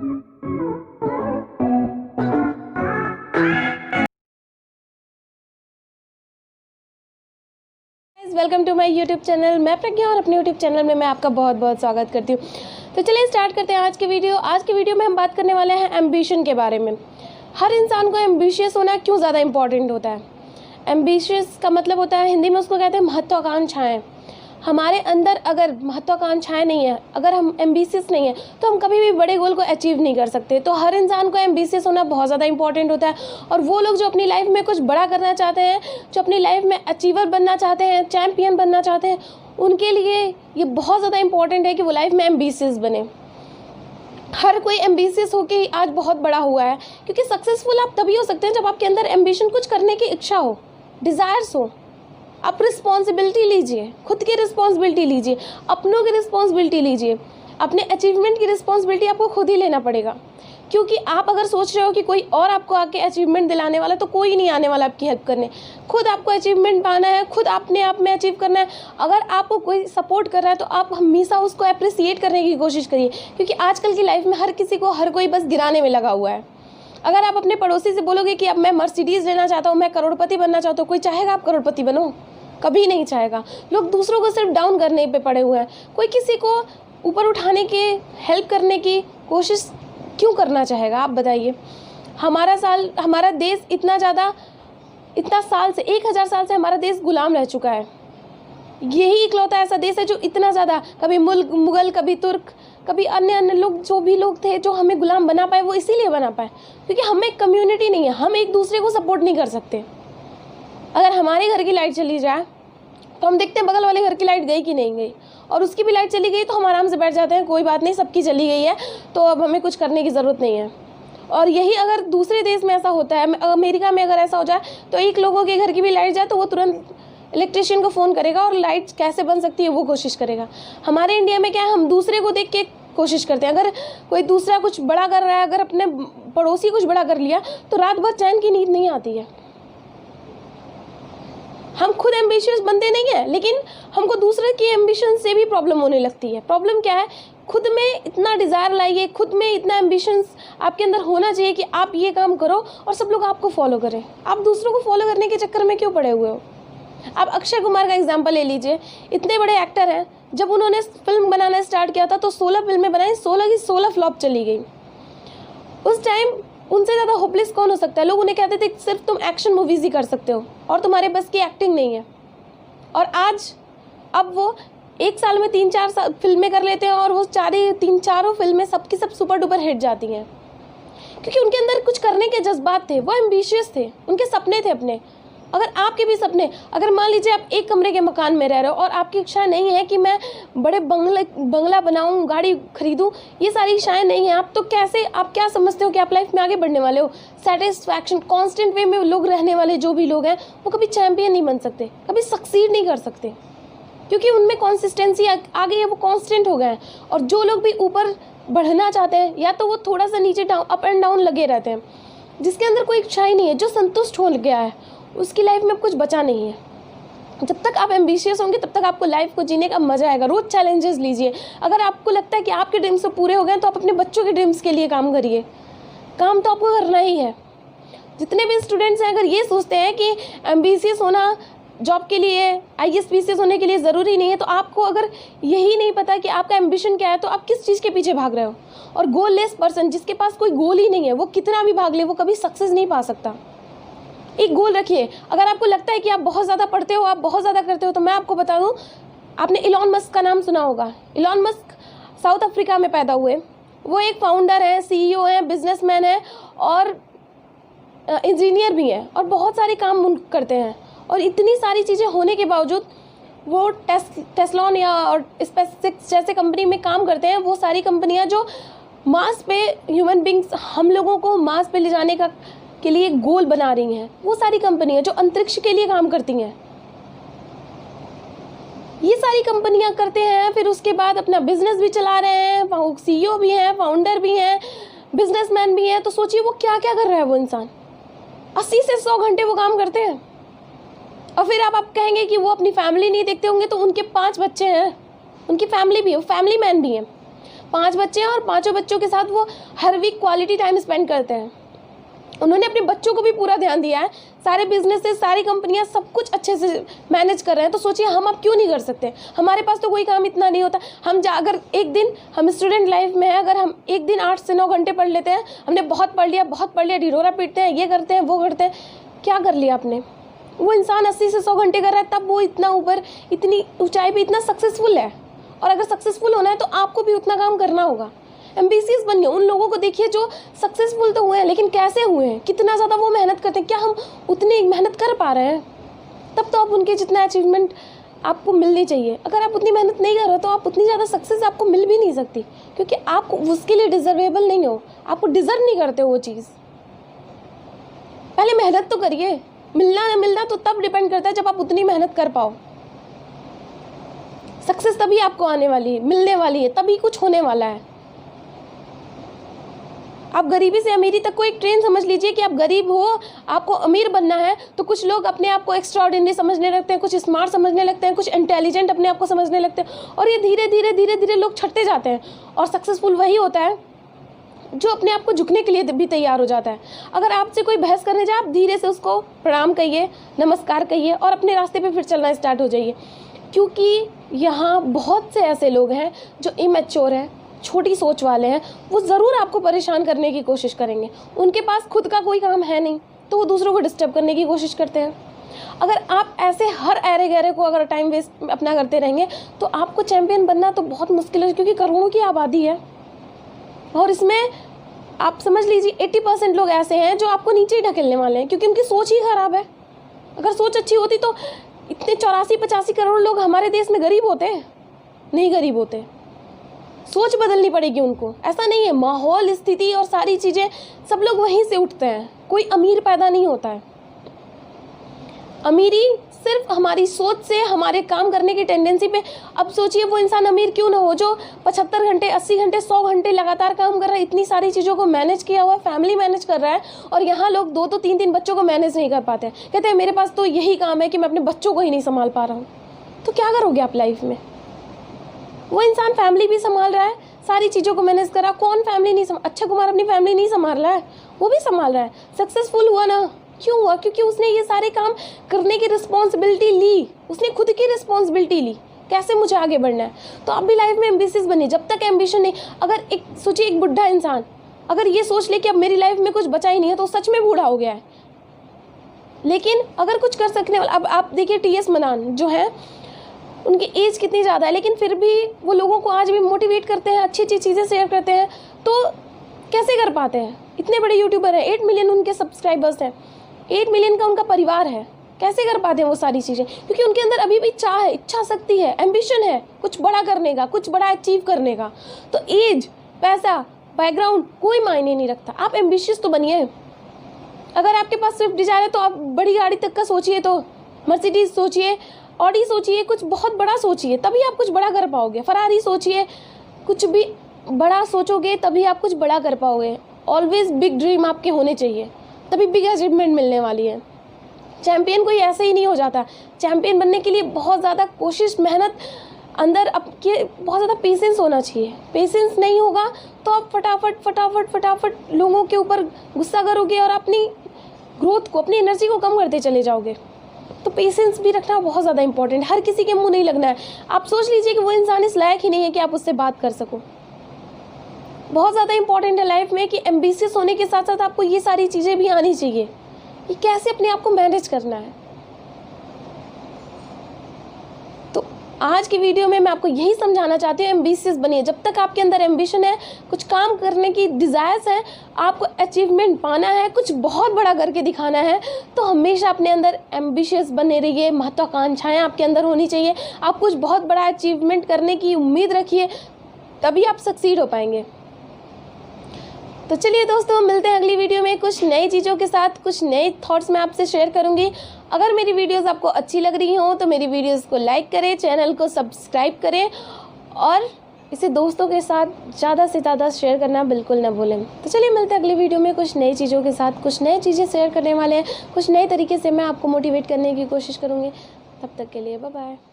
Welcome to my YouTube channel. मैं प्रज्ञा और अपने यूट्यूब चैनल में मैं आपका बहुत बहुत स्वागत करती हूँ। तो चलिए स्टार्ट करते हैं आज की वीडियो में हम बात करने वाले हैं एम्बिशन के बारे में। हर इंसान को एम्बिशियस होना क्यों ज़्यादा इंपॉर्टेंट होता है। एम्बिशियस का मतलब होता है, हिंदी में उसको कहते हैं महत्वाकांक्षाएँ। हमारे अंदर अगर महत्वाकांक्षाएँ नहीं है, अगर हम एम्बिशियस नहीं है, तो हम कभी भी बड़े गोल को अचीव नहीं कर सकते। तो हर इंसान को एम्बिशियस होना बहुत ज़्यादा इंपॉर्टेंट होता है। और वो लोग जो अपनी लाइफ में कुछ बड़ा करना चाहते हैं, जो अपनी लाइफ में अचीवर बनना चाहते हैं, चैम्पियन बनना चाहते हैं, उनके लिए ये बहुत ज़्यादा इंपॉर्टेंट है कि वो लाइफ में एम्बिशियस बने। हर कोई एम्बिशियस होके ही आज बहुत बड़ा हुआ है, क्योंकि सक्सेसफुल आप तभी हो सकते हैं जब आपके अंदर एम्बिशन, कुछ करने की इच्छा हो, डिज़ायर्स हो। आप रिस्पॉन्सिबिलिटी लीजिए, खुद की रिस्पॉन्सिबिलिटी लीजिए, अपनों की रिस्पॉन्सिबिलिटी लीजिए। अपने अचीवमेंट की रिस्पॉन्सिबिलिटी आपको खुद ही लेना पड़ेगा, क्योंकि आप अगर सोच रहे हो कि कोई और आपको आके अचीवमेंट दिलाने वाला, तो कोई नहीं आने वाला आपकी हेल्प करने। खुद आपको अचीवमेंट पाना है, खुद अपने आप में अचीव करना है। अगर आपको कोई सपोर्ट कर रहा है तो आप हमेशा उसको अप्रिसिएट करने की कोशिश करिए, क्योंकि आजकल की लाइफ में हर किसी को हर कोई बस गिराने में लगा हुआ है। अगर आप अपने पड़ोसी से बोलोगे कि अब मैं मर्सिडीज़ लेना चाहता हूँ, मैं करोड़पति बनना चाहता हूँ, कोई चाहेगा आप करोड़पति बनो? कभी नहीं चाहेगा। लोग दूसरों को सिर्फ डाउन करने पे पड़े हुए हैं। कोई किसी को ऊपर उठाने के, हेल्प करने की कोशिश क्यों करना चाहेगा, आप बताइए। हमारा देश इतना साल से, 1000 साल से हमारा देश गुलाम रह चुका है। यही इकलौता ऐसा देश है जो इतना ज़्यादा, कभी मुगल, कभी तुर्क, कभी अन्य लोग, जो भी लोग थे जो हमें गुलाम बना पाए, वो इसीलिए बना पाए क्योंकि हमें एक कम्युनिटी नहीं है, हम एक दूसरे को सपोर्ट नहीं कर सकते। अगर हमारे घर की लाइट चली जाए तो हम देखते हैं बगल वाले घर की लाइट गई कि नहीं गई, और उसकी भी लाइट चली गई तो हम आराम से बैठ जाते हैं, कोई बात नहीं, सबकी चली गई है तो अब हमें कुछ करने की ज़रूरत नहीं है। और यही अगर दूसरे देश में ऐसा होता है, अमेरिका में अगर ऐसा हो जाए, तो एक लोगों के घर की भी लाइट जाए तो वो तुरंत इलेक्ट्रिशियन को फ़ोन करेगा और लाइट कैसे बन सकती है वो कोशिश करेगा। हमारे इंडिया में क्या है, हम दूसरे को देख के कोशिश करते हैं। अगर कोई दूसरा कुछ बड़ा कर रहा है, अगर अपने पड़ोसी कुछ बड़ा कर लिया, तो रात भर चैन की नींद नहीं आती है। हम खुद एम्बिशियस बनते नहीं हैं, लेकिन हमको दूसरे की एम्बिशन से भी प्रॉब्लम होने लगती है। प्रॉब्लम क्या है, खुद में इतना डिज़ायर लाइए, खुद में इतना एम्बिशंस आपके अंदर होना चाहिए कि आप ये काम करो और सब लोग आपको फॉलो करें। आप दूसरों को फॉलो करने के चक्कर में क्यों पड़े हुए हो। आप अक्षय कुमार का एग्जाम्पल ले लीजिए, इतने बड़े एक्टर हैं। जब उन्होंने फिल्म बनाना स्टार्ट किया था तो 16 फिल्में बनाई, 16 की 16 फ्लॉप चली गई। उस टाइम उनसे ज़्यादा होपलेस कौन हो सकता है। लोग उन्हें कहते थे सिर्फ तुम एक्शन मूवीज़ ही कर सकते हो और तुम्हारे बस की एक्टिंग नहीं है। और आज अब वो एक साल में 3-4 फिल्में कर लेते हैं और वो चारों फिल्में सबकी सब सुपर डुपर हिट जाती हैं, क्योंकि उनके अंदर कुछ करने के जज्बात थे, वो एम्बिशियस थे, उनके सपने थे अपने। अगर आपके भी सपने, अगर मान लीजिए आप एक कमरे के मकान में रह रहे हो और आपकी इच्छा नहीं है कि मैं बड़े बंगला बनाऊं, गाड़ी खरीदूं, ये सारी इच्छाएं नहीं हैं, आप तो कैसे, आप क्या समझते हो कि आप लाइफ में आगे बढ़ने वाले हो। सेटिस्फैक्शन, कांस्टेंट वे में लोग रहने वाले जो भी लोग हैं, वो कभी चैंपियन नहीं बन सकते, कभी सक्सीड नहीं कर सकते, क्योंकि उनमें कंसिस्टेंसी आ गई है, वो कांस्टेंट हो गए हैं। और जो लोग भी ऊपर बढ़ना चाहते हैं, या तो वो थोड़ा सा नीचे अप एंड डाउन लगे रहते हैं। जिसके अंदर कोई इच्छा ही नहीं है, जो संतुष्ट हो गया है, उसकी लाइफ में कुछ बचा नहीं है। जब तक आप एम्बिशियस होंगे तब तक आपको लाइफ को जीने का मज़ा आएगा। रोज़ चैलेंजेस लीजिए। अगर आपको लगता है कि आपके ड्रीम्स तो पूरे हो गए तो आप अपने बच्चों के ड्रीम्स के लिए काम करिए। काम तो आपको करना ही है। जितने भी स्टूडेंट्स हैं, अगर ये सोचते हैं कि एम्बिशियस होना जॉब के लिए, IAS PCS होने के लिए ज़रूरी नहीं है, तो आपको अगर यही नहीं पता कि आपका एम्बिशन क्या है, तो आप किस चीज़ के पीछे भाग रहे हो। और गोललेस पर्सन, जिसके पास कोई गोल ही नहीं है, वो कितना भी भाग ले, वो कभी सक्सेस नहीं पा सकता। एक गोल रखिए। अगर आपको लगता है कि आप बहुत ज़्यादा पढ़ते हो, आप बहुत ज़्यादा करते हो, तो मैं आपको बता दूं, आपने इलॉन मस्क का नाम सुना होगा। इलॉन मस्क साउथ अफ्रीका में पैदा हुए। वो एक फाउंडर हैं, CEO हैं, बिजनेसमैन हैं और इंजीनियर भी हैं, और बहुत सारे काम करते हैं। और इतनी सारी चीज़ें होने के बावजूद वो टेस्ला या और स्पेसएक्स जैसे कंपनी में काम करते हैं। वो सारी कंपनियां जो मास पे, ह्यूमन बींग्स, हम लोगों को मास पे ले जाने के लिए गोल बना रही हैं, वो सारी कंपनियां जो अंतरिक्ष के लिए काम करती हैं, ये सारी कंपनियां करते हैं। फिर उसके बाद अपना बिजनेस भी चला रहे हैं, CEO भी हैं, फाउंडर भी हैं, बिजनेसमैन भी हैं। तो सोचिए वो क्या क्या कर रहा है वो इंसान। 80 से 100 घंटे वो काम करते हैं। और फिर आप कहेंगे कि वो अपनी फैमिली नहीं देखते होंगे, तो उनके 5 बच्चे हैं, उनकी फैमिली भी है, वो फैमिली मैन भी हैं। 5 बच्चे हैं और 5 बच्चों के साथ वो हर वीक क्वालिटी टाइम स्पेंड करते हैं। उन्होंने अपने बच्चों को भी पूरा ध्यान दिया है, सारे बिजनेसेस, सारी कंपनियां सब कुछ अच्छे से मैनेज कर रहे हैं। तो सोचिए हम अब क्यों नहीं कर सकते? हमारे पास तो कोई काम इतना नहीं होता। अगर एक दिन हम स्टूडेंट लाइफ में है, अगर हम एक दिन 8 से 9 घंटे पढ़ लेते हैं, हमने बहुत पढ़ लिया, ढिढोरा पीटते हैं, ये करते हैं, वो करते हैं, क्या कर लिया आपने? वो इंसान 80 से 100 घंटे कर रहा है, तब वो इतना ऊपर, इतनी ऊंचाई पे इतना सक्सेसफुल है। और अगर सक्सेसफुल होना है तो आपको भी उतना काम करना होगा। एम्बिशियस बनिए। उन लोगों को देखिए जो सक्सेसफुल तो हुए हैं, लेकिन कैसे हुए हैं, कितना ज़्यादा वो मेहनत करते हैं। क्या हम उतनी मेहनत कर पा रहे हैं? तब तो आप उनके जितना अचीवमेंट आपको मिलनी चाहिए। अगर आप उतनी मेहनत नहीं कर रहे तो आप उतनी ज़्यादा सक्सेस आपको मिल भी नहीं सकती, क्योंकि आप उसके लिए डिजर्वेबल नहीं हो, आपको डिजर्व नहीं करते वो चीज़। पहले मेहनत तो करिए। मिलना ना मिलना तो तब डिपेंड करता है जब आप उतनी मेहनत कर पाओ। सक्सेस तभी आपको आने वाली है, मिलने वाली है, तभी कुछ होने वाला है। आप गरीबी से अमीरी तक को एक ट्रेन समझ लीजिए कि आप गरीब हो, आपको अमीर बनना है, तो कुछ लोग अपने आप को एक्स्ट्रा ऑर्डिनरी समझने लगते हैं, कुछ स्मार्ट समझने लगते हैं, कुछ इंटेलिजेंट अपने आप को समझने लगते हैं, और ये धीरे धीरे लोग छटते जाते हैं। और सक्सेसफुल वही होता है जो अपने आप को झुकने के लिए भी तैयार हो जाता है। अगर आपसे कोई बहस करने जाए, आप धीरे से उसको प्रणाम कहिए, नमस्कार कहिए और अपने रास्ते पे फिर चलना स्टार्ट हो जाइए। क्योंकि यहाँ बहुत से ऐसे लोग हैं जो इमैच्योर हैं, छोटी सोच वाले हैं, वो ज़रूर आपको परेशान करने की कोशिश करेंगे। उनके पास खुद का कोई काम है नहीं, तो वो दूसरों को डिस्टर्ब करने की कोशिश करते हैं। अगर आप ऐसे हर ऐरे गहरे को अगर टाइम वेस्ट अपना करते रहेंगे तो आपको चैम्पियन बनना तो बहुत मुश्किल है, क्योंकि करोड़ों की आबादी है। और इसमें आप समझ लीजिए 80% लोग ऐसे हैं जो आपको नीचे ही ढकेलने वाले हैं, क्योंकि उनकी सोच ही खराब है। अगर सोच अच्छी होती तो इतने 84-85 करोड़ लोग हमारे देश में गरीब होते? नहीं गरीब होते। सोच बदलनी पड़ेगी उनको। ऐसा नहीं है, माहौल, स्थिति और सारी चीज़ें सब लोग वहीं से उठते हैं। कोई अमीर पैदा नहीं होता है। अमीरी सिर्फ हमारी सोच से, हमारे काम करने की टेंडेंसी पे। अब सोचिए वो इंसान अमीर क्यों ना हो जो 75 घंटे, 80 घंटे, 100 घंटे लगातार काम कर रहा है, इतनी सारी चीज़ों को मैनेज किया हुआ है, फैमिली मैनेज कर रहा है, और यहाँ लोग 2-2, 3-3 बच्चों को मैनेज नहीं कर पाते। कहते हैं मेरे पास तो यही काम है कि मैं अपने बच्चों को ही नहीं संभाल पा रहा हूँ। तो क्या करोगे आप लाइफ में? वो इंसान फैमिली भी संभाल रहा है, सारी चीज़ों को मैनेज कर रहा है। कौन फैमिली नहीं अक्षय कुमार अपनी फैमिली नहीं संभाल रहा है? वो भी संभाल रहा है। सक्सेसफुल हुआ ना, क्यों हुआ? क्योंकि उसने ये सारे काम करने की रिस्पॉन्सिबिलिटी ली, उसने खुद की रिस्पॉन्सिबिलिटी ली, कैसे मुझे आगे बढ़ना है। तो आप भी लाइफ में एम्बिशियस बनिए। जब तक एम्बिशन नहीं, अगर एक सोचिए एक बुढ़ा इंसान अगर ये सोच ले कि अब मेरी लाइफ में कुछ बचा ही नहीं है, तो सच में बूढ़ा हो गया है। लेकिन अगर कुछ कर सकने वाला, अब आप देखिए टी.एस. मनान जो है, उनकी एज कितनी ज़्यादा है, लेकिन फिर भी वो लोगों को आज भी मोटिवेट करते हैं, अच्छी अच्छी चीज़ें शेयर करते हैं। तो कैसे कर पाते हैं? इतने बड़े यूट्यूबर हैं, 8 मिलियन उनके सब्सक्राइबर्स हैं, 8 मिलियन का उनका परिवार है। कैसे कर पाते हैं वो सारी चीज़ें? क्योंकि उनके अंदर अभी भी चाह है, इच्छा शक्ति है, एम्बिशन है कुछ बड़ा करने का, कुछ बड़ा अचीव करने का। तो एज, पैसा, बैकग्राउंड कोई मायने नहीं रखता। आप एम्बिशियस तो बनिए। अगर आपके पास स्विफ्ट डिजायर है तो आप बड़ी गाड़ी तक का सोचिए, तो मर्सिडीज सोचिए, ऑडी सोचिए, कुछ बहुत बड़ा सोचिए, तभी आप कुछ बड़ा कर पाओगे। फरारी सोचिए, कुछ भी बड़ा सोचोगे तभी आप कुछ बड़ा कर पाओगे। ऑलवेज बिग ड्रीम आपके होने चाहिए, तभी बिग अचीवमेंट मिलने वाली है। चैम्पियन कोई ऐसे ही नहीं हो जाता। चैम्पियन बनने के लिए बहुत ज़्यादा कोशिश, मेहनत, अंदर आपके बहुत ज़्यादा पेशेंस होना चाहिए। पेशेंस नहीं होगा तो आप फटाफट लोगों के ऊपर गुस्सा करोगे और अपनी ग्रोथ को, अपनी एनर्जी को कम करते चले जाओगे। तो पेशेंस भी रखना बहुत ज़्यादा इंपॉर्टेंट। हर किसी के मुंह नहीं लगना है। आप सोच लीजिए कि वो इंसान इस लायक ही नहीं है कि आप उससे बात कर सको। बहुत ज़्यादा इंपॉर्टेंट है लाइफ में कि एम्बिशियस होने के साथ साथ आपको ये सारी चीज़ें भी आनी चाहिए कि कैसे अपने आप को मैनेज करना है। तो आज की वीडियो में मैं आपको यही समझाना चाहती हूँ, एम्बिशियस बनिए। जब तक आपके अंदर एम्बिशन है, कुछ काम करने की डिज़ायर्स है, आपको अचीवमेंट पाना है, कुछ बहुत बड़ा करके दिखाना है, तो हमेशा अपने अंदर एम्बिशियस बने रहिए। महत्वाकांक्षाएं आपके अंदर होनी चाहिए। आप कुछ बहुत बड़ा अचीवमेंट करने की उम्मीद रखिए, तभी आप सक्सीड हो पाएंगे। तो चलिए दोस्तों, मिलते हैं अगली वीडियो में कुछ नई चीज़ों के साथ, कुछ नए थॉट्स मैं आपसे शेयर करूंगी। अगर मेरी वीडियोस आपको अच्छी लग रही हों तो मेरी वीडियोस को लाइक करें, चैनल को सब्सक्राइब करें और इसे दोस्तों के साथ ज़्यादा से ज़्यादा शेयर करना बिल्कुल ना भूलें। तो चलिए मिलते हैं अगली वीडियो में कुछ नई चीज़ों के साथ, कुछ नई चीज़ें शेयर करने वाले हैं, कुछ नए तरीके से मैं आपको मोटिवेट करने की कोशिश करूँगी। तब तक के लिए बाय बाय।